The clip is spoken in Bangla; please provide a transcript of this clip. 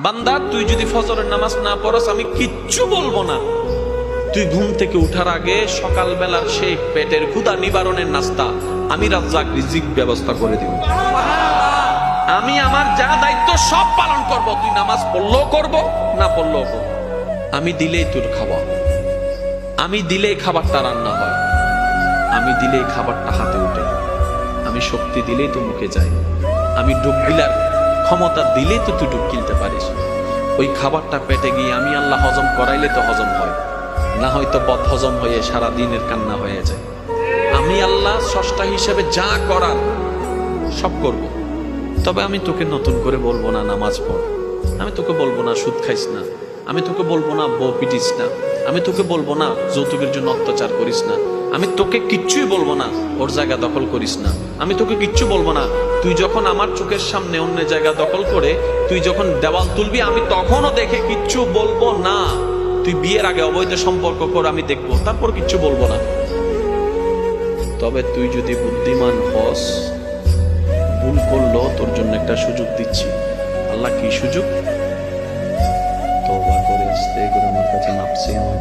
বান্দা তুই যদি ফজরের নামাজ না পড়স আমি কিচ্ছু বলবো না। তুই ঘুম থেকে উঠার আগে সকালবেলার সেই পেটের ক্ষুধা নিবারণের নাস্তা আমি রাজ্জাক রিজিক ব্যবস্থা করে দিব। আমি আমার যা দায়িত্ব সব পালন করব। তুই নামাজ পড়লেও করব, না পড়লেও করব। আমি দিলেই তোর খাওয়া, আমি দিলেই খাবারটা রান্না হয়, আমি দিলেই খাবারটা হাতে উঠে, আমি শক্তি দিলেই তো মুখে যায়, আমি ডুব গিলার ক্ষমতা দিলেই তো তুই ডুব গিলতে পারিস। ওই খাবারটা পেটে গিয়ে আমি আল্লাহ হজম করাইলে তো হজম হয়, না হয়তো বদ হজম হয়ে সারা দিনের কান্না হয়ে যায়। আমি আল্লাহ স্রষ্টা হিসেবে যা করার সব করব। তবে আমি তোকে নতুন করে বলবো না নামাজ পড়, আমি তোকে বলবো না সুদ খাইস না, আমি তোকে বলবো না বউ পিটিস না, আমি তোকে বলবো না যৌতুকের জন্য অত্যাচার করিস না, আমি তোকে কিচ্ছুই বলবো না ওর জায়গা দখল করিস না, আমি তোকে কিচ্ছু বলবো না তুই যখন আমার চোখের সামনে অন্য জায়গা দখল করে তুই যখন দেওয়াল তুলবি আমি তখনও দেখে কিচ্ছু বলবো না। তুই বিয়ের আগে অবৈধ সম্পর্ক কর, আমি দেখবো, তারপর কিচ্ছু বলবো না। তবে তুই যদি বুদ্ধিমান হস, ভুল করলো তোর জন্য একটা সুযোগ দিচ্ছি। আল্লাহ কি সুযোগ? তওবা করে আস্তে করে আমার কাছে নাফসি আমার